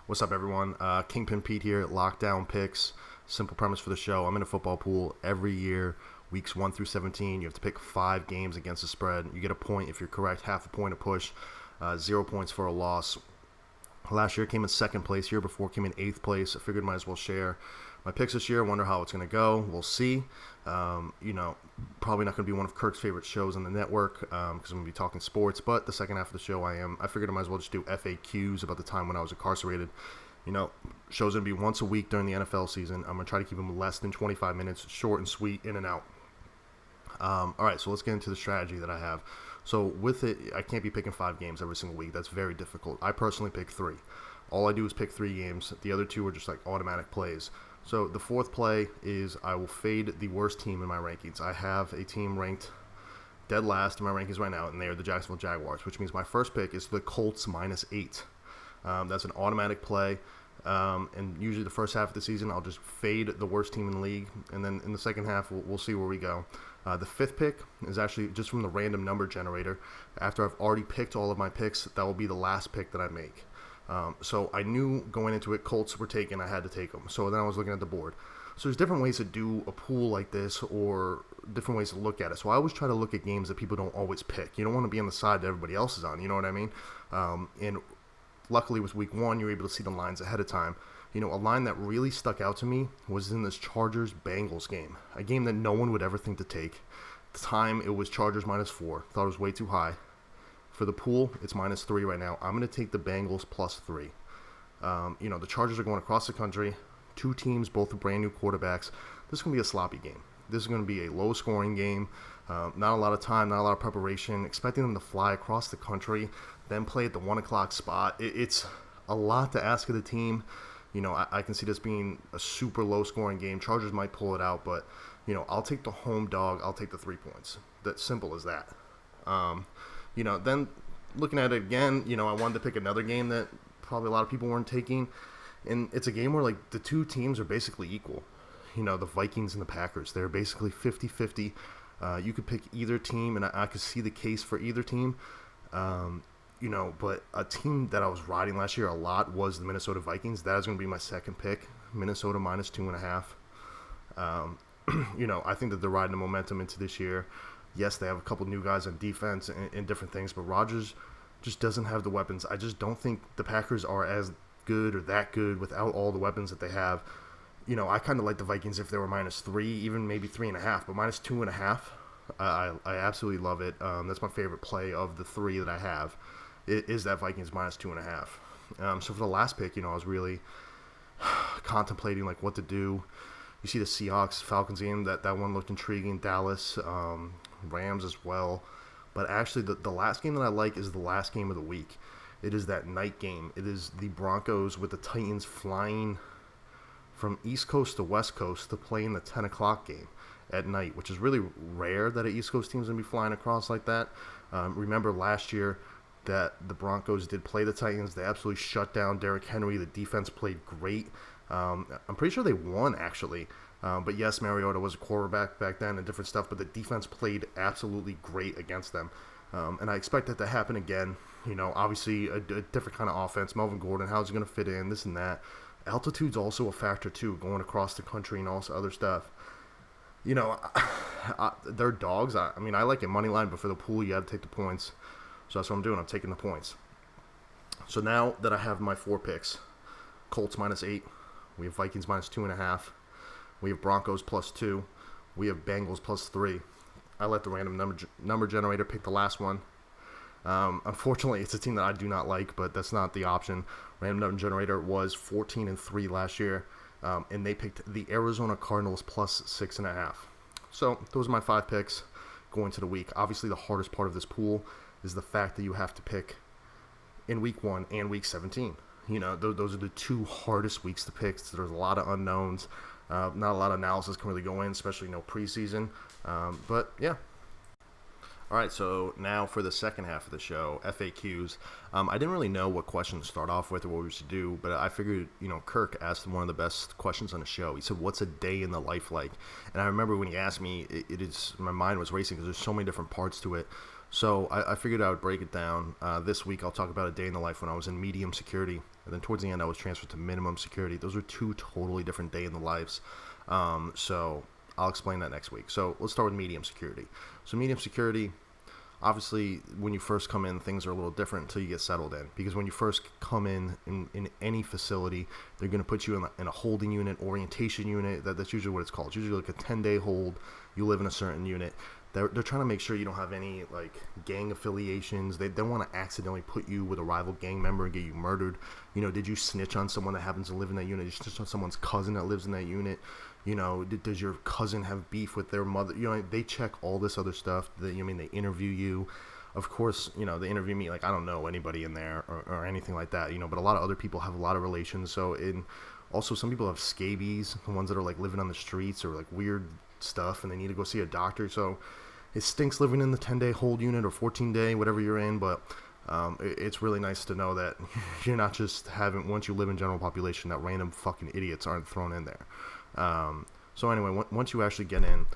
What's up, everyone? Kingpin Pete here, Lockdown Picks. Simple premise for the show. I'm in a football pool every year, weeks 1 through 17. You have to pick 5 games against the spread. You get a point if you're correct, half a point a push, 0 points for a loss. Last year came in second place. Year before came in 8th place. I figured might as well share my picks this year. I wonder how it's going to go. We'll see. Probably not going to be one of Kirk's favorite shows on the network because I'm going to be talking sports. But the second half of the show, I figured I might as well just do FAQs about the time when I was incarcerated. Show's going to be once a week during the NFL season. I'm going to try to keep them less than 25 minutes, short and sweet, in and out. All right, so let's get into the strategy that I have. So with it, I can't be picking 5 games every single week. That's very difficult. I personally pick 3. All I do is pick 3 games. The other 2 are just like automatic plays. So the 4th play is I will fade the worst team in my rankings. I have a team ranked dead last in my rankings right now, and they are the Jacksonville Jaguars, which means my first pick is the Colts -8. That's an automatic play. And usually the first half of the season, I'll just fade the worst team in the league. And then in the second half, we'll see where we go. The 5th pick is actually just from the random number generator. After I've already picked all of my picks, that will be the last pick that I make. So I knew going into it, Colts were taken. I had to take them. So then I was looking at the board. So there's different ways to do a pool like this or different ways to look at it. So I always try to look at games that people don't always pick. You don't want to be on the side that everybody else is on. You know what I mean? And luckily with week 1, you're able to see the lines ahead of time. A line that really stuck out to me was in this Chargers-Bengals game, a game that no one would ever think to take. At the time, it was Chargers -4. Thought it was way too high. For the pool, it's -3 right now. I'm going to take the Bengals +3. The Chargers are going across the country. 2 teams, both with brand new quarterbacks. This is going to be a sloppy game. This is going to be a low-scoring game. Not a lot of time, not a lot of preparation. Expecting them to fly across the country, then play at the 1 o'clock spot. It's a lot to ask of the team. I can see this being a super low-scoring game. Chargers might pull it out, but, I'll take the home dog. I'll take the 3 points. That's simple as that. Then looking at it again, I wanted to pick another game that probably a lot of people weren't taking. And it's a game where, the 2 teams are basically equal. The Vikings and the Packers. They're basically 50-50. You could pick either team, and I could see the case for either team. But a team that I was riding last year a lot was the Minnesota Vikings. That is going to be my second pick. Minnesota -2.5. I think that they're riding the momentum into this year. Yes, they have a couple new guys on defense and different things, but Rodgers just doesn't have the weapons. I just don't think the Packers are as good or that good without all the weapons that they have. I kind of like the Vikings if they were -3, even maybe 3.5, but -2.5, I absolutely love it. That's my favorite play of the 3 that I have. It is that Vikings -2.5. So for the last pick, I was really contemplating what to do. You see the Seahawks Falcons game, that one looked intriguing. Dallas, Rams as well. But actually, the last game that I like is the last game of the week. It is that night game. It is the Broncos with the Titans flying from East Coast to West Coast to play in the 10 o'clock game at night, which is really rare that an East Coast team's going to be flying across like that. Remember last year that the Broncos did play the Titans. They absolutely shut down Derrick Henry. The defense played great. I'm pretty sure they won, actually. But yes, Mariota was a quarterback back then and different stuff, but the defense played absolutely great against them. And I expect that to happen again. Obviously a different kind of offense. Melvin Gordon, how's he going to fit in, this and that. Altitude's also a factor, too, going across the country and all this other stuff. They're dogs. I like it money line, but for the pool, you got to take the points. So that's what I'm doing. I'm taking the points. So now that I have my 4 picks, Colts -8. We have Vikings -2.5. We have Broncos +2. We have Bengals +3. I let the random number generator pick the last one. Unfortunately, it's a team that I do not like, but that's not the option. Random number generator was 14-3 last year, and they picked the Arizona Cardinals +6.5. So those are my 5 picks going to the week. Obviously, the hardest part of this pool is the fact that you have to pick in week 1 and week 17. Those are the 2 hardest weeks to pick. So there's a lot of unknowns. Not a lot of analysis can really go in, especially preseason. But yeah. All right, so now for the second half of the show, FAQs. I didn't really know what questions to start off with or what we should do, but I figured, Kirk asked one of the best questions on the show. He said, "What's a day in the life like?" And I remember when he asked me, my mind was racing because there's so many different parts to it. So I figured I would break it down. This week I'll talk about a day in the life when I was in medium security. And then towards the end, I was transferred to minimum security. Those are two totally different day in the lives. So I'll explain that next week. So let's start with medium security. So medium security, obviously, when you first come in, things are a little different until you get settled in. Because when you first come in any facility, they're going to put you in a holding unit, orientation unit. That's usually what it's called. It's usually like a 10-day hold. You live in a certain unit. They're trying to make sure you don't have any like gang affiliations. They don't want to accidentally put you with a rival gang member and get you murdered. You know, did you snitch on someone that happens to live in that unit? Did you snitch on someone's cousin that lives in that unit? You know, does your cousin have beef with their mother? You know, they check all this other stuff. They interview you. Of course, you know, they interview me like I don't know anybody in there or anything like that. You know, but a lot of other people have a lot of relations. So also some people have scabies, the ones that are like living on the streets or like weird stuff, and they need to go see a doctor. So it stinks living in the 10-day hold unit or 14-day, whatever you're in, but it's really nice to know that you're not just having, once you live in general population, that random fucking idiots aren't thrown in there. So anyway, once you actually get in,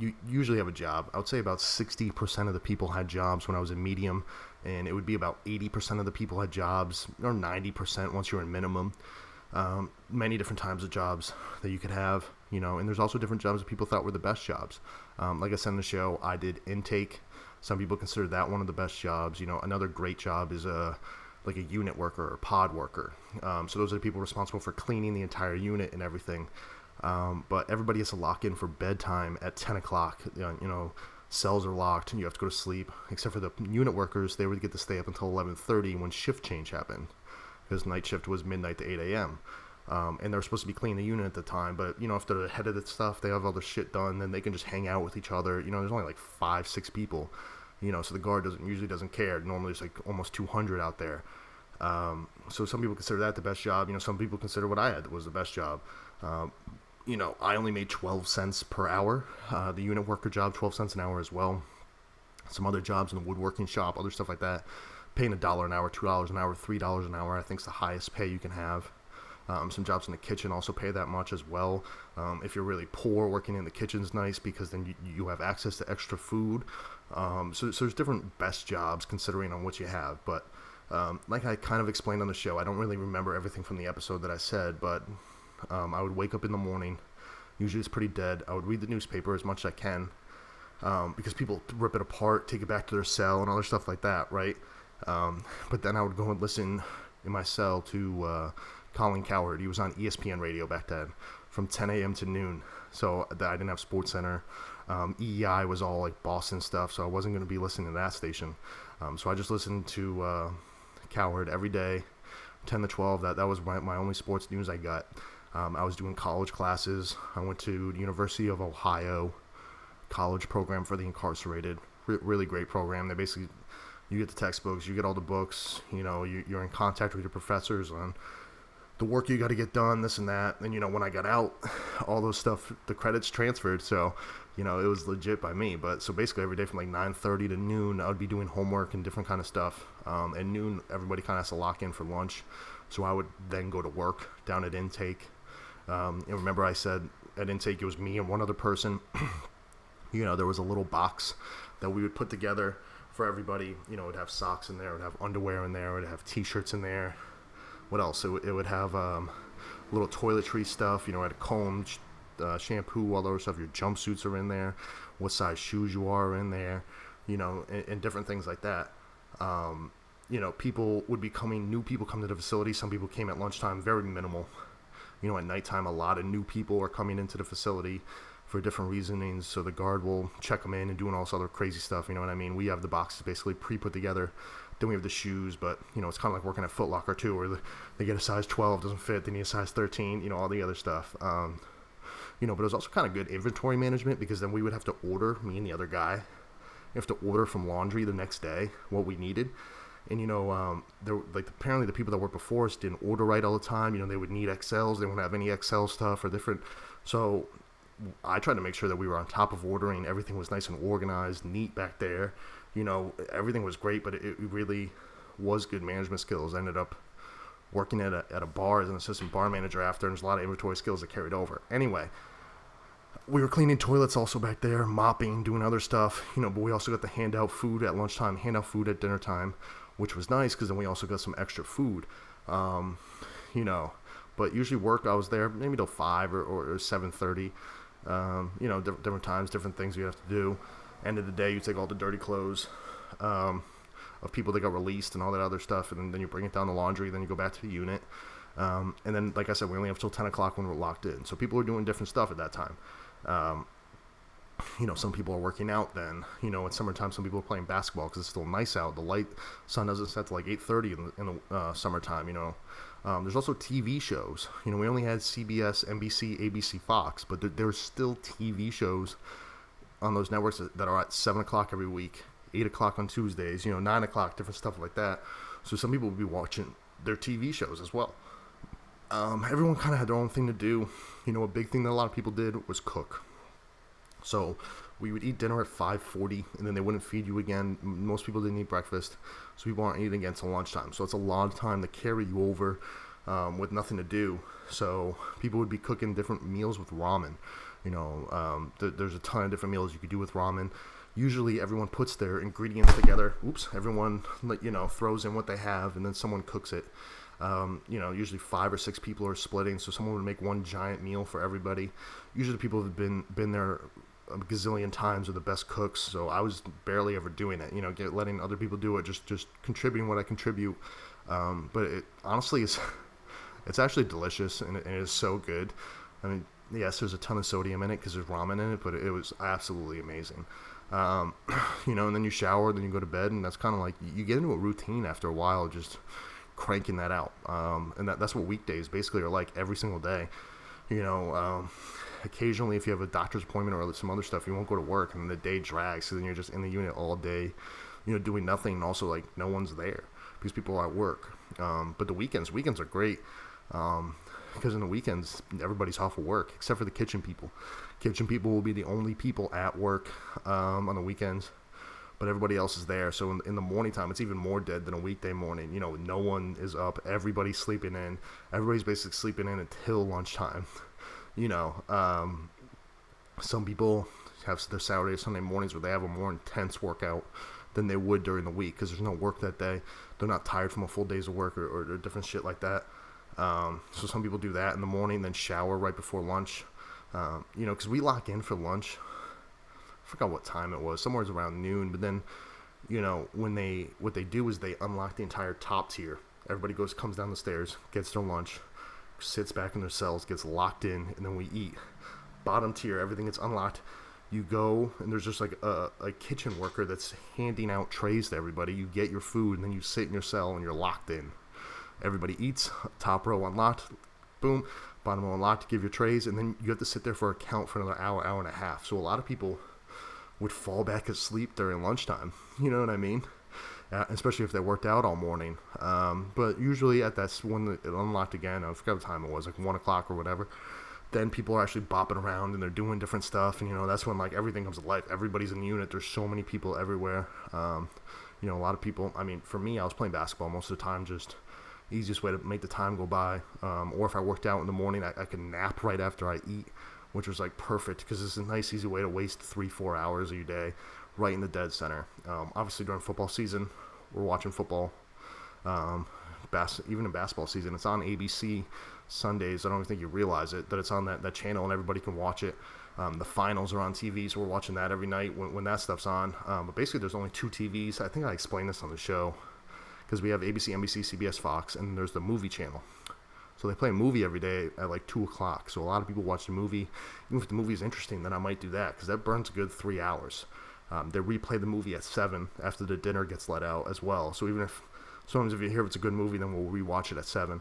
you usually have a job. I would say about 60% of the people had jobs when I was in medium, and it would be about 80% of the people had jobs, or 90% once you're in minimum. Many different types of jobs that you could have, you know, and there's also different jobs that people thought were the best jobs. Like I said in the show, I did intake. Some people consider that one of the best jobs. You know, another great job is like a unit worker or pod worker. So those are the people responsible for cleaning the entire unit and everything. But everybody has to lock in for bedtime at 10 o'clock. You know, cells are locked and you have to go to sleep. Except for the unit workers, they would get to stay up until 11:30 when shift change happened. Because night shift was midnight to 8 a.m. And they're supposed to be cleaning the unit at the time, but, you know, if they're ahead of the stuff, they have all their shit done, then they can just hang out with each other. You know, there's only like 5-6 people, you know, so the guard usually doesn't care. Normally there's like almost 200 out there. So some people consider that the best job. You know, some people consider what I had was the best job. You know, I only made 12 cents per hour. The unit worker job, 12 cents an hour as well. Some other jobs in the woodworking shop, other stuff like that, paying $1 an hour, $2 an hour, $3 an hour, I think is the highest pay you can have. Some jobs in the kitchen also pay that much as well. If you're really poor, working in the kitchen's nice because then you have access to extra food. So there's different best jobs considering on what you have. But like I kind of explained on the show, I don't really remember everything from the episode that I said, but I would wake up in the morning. Usually it's pretty dead. I would read the newspaper as much as I can because people rip it apart, take it back to their cell and other stuff like that, right? But then I would go and listen in my cell to Colin Cowherd. He was on ESPN radio back then from 10 a.m. to noon. So I didn't have SportsCenter. EEI was all like Boston stuff, so I wasn't going to be listening to that station. So I just listened to Cowherd every day, 10 to 12. That was my only sports news I got. I was doing college classes. I went to the University of Ohio college program for the incarcerated. Really great program. They basically, you get the textbooks, you get all the books, you know, you're in contact with your professors on the work you got to get done, this and that. And, you know, when I got out, all those stuff, the credits transferred. So, you know, it was legit by me. But so basically every day from like 9:30 to noon, I would be doing homework and different kind of stuff. At noon, everybody kind of has to lock in for lunch. So I would then go to work down at intake. And remember I said at intake, it was me and one other person. You know, there was a little box that we would put together for everybody. You know, it would have socks in there, it would have underwear in there, it would have t-shirts in there. What else? It would have little toiletry stuff. You know, I had a comb, shampoo, all those stuff. Your jumpsuits are in there. What size shoes you are in there. You know, and different things like that. You know, people would be coming, new people come to the facility. Some people came at lunchtime, very minimal. You know, at nighttime, a lot of new people are coming into the facility for different reasonings. So the guard will check them in and doing all this other crazy stuff. You know what I mean? We have the boxes basically pre-put together. Then we have the shoes, but, you know, it's kind of like working at Foot Locker, too, where they get a size 12, doesn't fit, they need a size 13, you know, all the other stuff. You know, but it was also kind of good inventory management because then we would have to order, me and the other guy, we have to order from laundry the next day what we needed. And, you know, apparently the people that worked before us didn't order right all the time. You know, they would need XLs. They wouldn't have any XL stuff or different. So I tried to make sure that we were on top of ordering. Everything was nice and organized, neat back there. You know, everything was great, but it really was good management skills. I ended up working at a bar as an assistant bar manager after, and there's a lot of inventory skills that carried over. Anyway, we were cleaning toilets also back there, mopping, doing other stuff, you know, but we also got to hand out food at lunchtime, hand out food at dinner time, which was nice because then we also got some extra food. Um, you know, but usually work, I was there maybe till 5 or 7:30. Different times, different things you have to do. End of the day, you take all the dirty clothes um, of people that got released and all that other stuff, and then you bring it down the laundry. Then you go back to the unit, and then, like I said, we only have till 10 o'clock when we're locked in. So people are doing different stuff at that time. Um, some people are working out then. It's summertime, some people are playing basketball because it's still nice out. The light sun doesn't set to like 8:30 in the summertime, There's also TV shows. We only had CBS, NBC, ABC, Fox, but there's still TV shows on those networks that are at 7 o'clock every week, 8 o'clock on Tuesdays, 9 o'clock, different stuff like that. So some people will be watching their TV shows as well. Everyone kind of had their own thing to do. A big thing that a lot of people did was cook. So we would eat dinner at 5:40, and then they wouldn't feed you again. Most people didn't eat breakfast, so people aren't eating again until lunchtime. So it's a long time to carry you over with nothing to do. So people would be cooking different meals with ramen. There's a ton of different meals you could do with ramen. Usually everyone puts their ingredients together. Everyone throws in what they have, and then someone cooks it. Usually 5 or 6 people are splitting, so someone would make one giant meal for everybody. Usually people have been there a gazillion times are the best cooks, so I was barely ever doing it. Letting other people do it, just contributing what I contribute. But it honestly is, it's actually delicious, and it is so good. I mean, yes, there's a ton of sodium in it because there's ramen in it, but it was absolutely amazing. And then you shower, then you go to bed, and that's kind of like you get into a routine after a while, just cranking that out. And that's what weekdays basically are like every single day. Occasionally if you have a doctor's appointment or some other stuff, you won't go to work, and the day drags, so then you're just in the unit all day, doing nothing, and also like no one's there because people are at work. But the weekends are great, because in the weekends everybody's off of work except for the kitchen people. Kitchen people will be the only people at work on the weekends, but everybody else is there. So in the morning time, it's even more dead than a weekday morning. No one is up. Everybody's sleeping in. Everybody's basically sleeping in until lunchtime. Some people have their Saturday or Sunday mornings where they have a more intense workout than they would during the week because there's no work that day. They're not tired from a full day's of work or different shit like that. So some people do that in the morning, then shower right before lunch. Because we lock in for lunch. I forgot what time it was, somewhere around noon. But then, what they do is they unlock the entire top tier. Everybody comes down the stairs, gets their lunch, sits back in their cells, gets locked in, and then we eat. Bottom tier, everything gets unlocked. You go, and there's just like a kitchen worker that's handing out trays to everybody. You get your food, and then you sit in your cell, and you're locked in. Everybody eats, top row unlocked, boom, bottom row unlocked, give your trays, and then you have to sit there for a count for another hour and a half. So a lot of people would fall back asleep during lunchtime. You know what I mean? Especially if they worked out all morning. But usually that's when it unlocked again. I forgot what time it was, like 1 o'clock or whatever. Then people are actually bopping around and they're doing different stuff. And, that's when like everything comes to life. Everybody's in the unit. There's so many people everywhere. A lot of people, for me, I was playing basketball most of the time, just easiest way to make the time go by. Or if I worked out in the morning, I could nap right after I eat, which was like perfect because it's a nice, easy way to waste 3-4 hours of your day right in the dead center. Obviously during football season, we're watching football. Even in basketball season, it's on ABC Sundays. I don't even think you realize it, that it's on that channel and everybody can watch it. The finals are on TV, so we're watching that every night when that stuff's on. But basically there's only 2 TVs. I think I explained this on the show because we have ABC, NBC, CBS, Fox, and there's the movie channel. So they play a movie every day at like 2 o'clock. So a lot of people watch the movie. Even if the movie is interesting, then I might do that because that burns a good 3 hours. They replay the movie at 7 after the dinner gets let out as well. So even if sometimes if you hear it's a good movie, then we'll rewatch it at 7.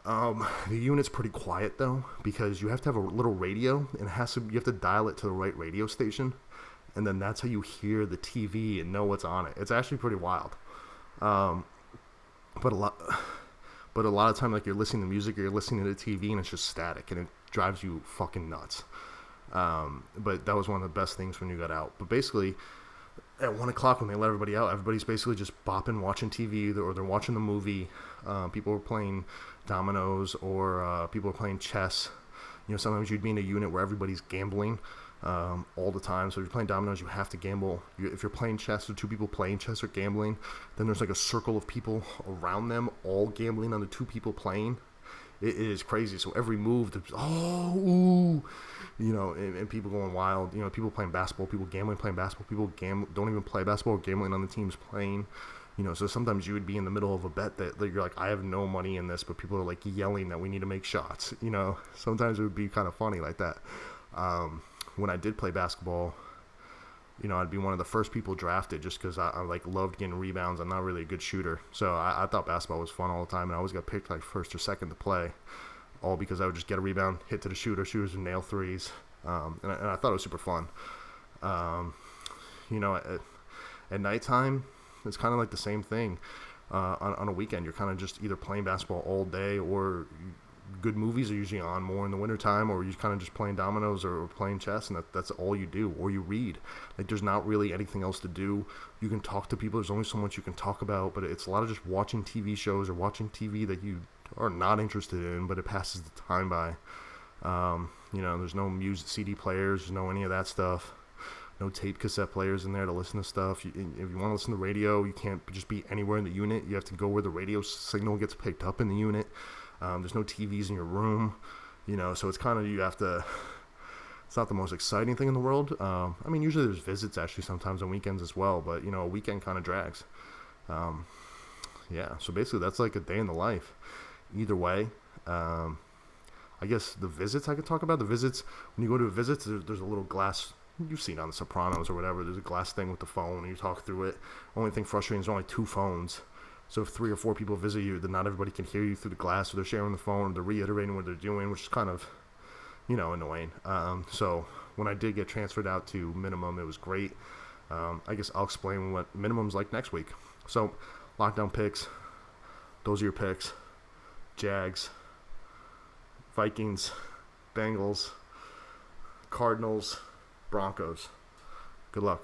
The unit's pretty quiet though because you have to have a little radio and you have to dial it to the right radio station, and then that's how you hear the TV and know what's on it. It's actually pretty wild. But a lot of time, like you're listening to music or you're listening to the TV and it's just static and it drives you fucking nuts. But that was one of the best things when you got out. But basically, at 1 o'clock when they let everybody out, everybody's basically just bopping, watching TV, or they're watching the movie. People were playing dominoes or people were playing chess. Sometimes you'd be in a unit where everybody's gambling. all the time. So if you're playing dominoes, you have to gamble. If you're playing chess, or two people playing chess or gambling, then there's like a circle of people around them all gambling on the two people playing. It is crazy. So every move, there's, ooh, and people going wild. People playing basketball, people gambling, playing basketball, people don't even play basketball, gambling on the teams playing. So sometimes you would be in the middle of a bet that you're like, I have no money in this, but people are like yelling that we need to make shots. Sometimes it would be kind of funny like that. When I did play basketball, I'd be one of the first people drafted just because I like loved getting rebounds. I'm not really a good shooter, so I thought basketball was fun all the time, and I always got picked like first or second to play, all because I would just get a rebound, hit to the shooters would nail threes, and I thought it was super fun. At nighttime, it's kind of like the same thing. On a weekend, you're kind of just either playing basketball all day, or good movies are usually on more in the wintertime, or you're kind of just playing dominoes or playing chess, and that's all you do, or you read. Like, there's not really anything else to do. You can talk to people. There's only so much you can talk about, but it's a lot of just watching TV shows or watching TV that you are not interested in, but it passes the time by. There's no music CD players, there's no any of that stuff. No tape cassette players in there to listen to stuff. If you want to listen to radio, you can't just be anywhere in the unit. You have to go where the radio signal gets picked up in the unit. There's no TVs in your room, so it's kind of, it's not the most exciting thing in the world. Usually there's visits actually sometimes on weekends as well, but, a weekend kind of drags. So basically that's like a day in the life. Either way, I guess the visits I could talk about. The visits, when you go to a visit, there's a little glass. You've seen on The Sopranos or whatever. There's a glass thing with the phone, and you talk through it. Only thing frustrating is there's only 2 phones. So if 3 or 4 people visit you, then not everybody can hear you through the glass, so they're sharing the phone, or they're reiterating what they're doing, which is kind of, annoying. So when I did get transferred out to minimum, it was great. I guess I'll explain what minimum's like next week. So lockdown picks. Those are your picks. Jags, Vikings, Bengals, Cardinals, Broncos. Good luck.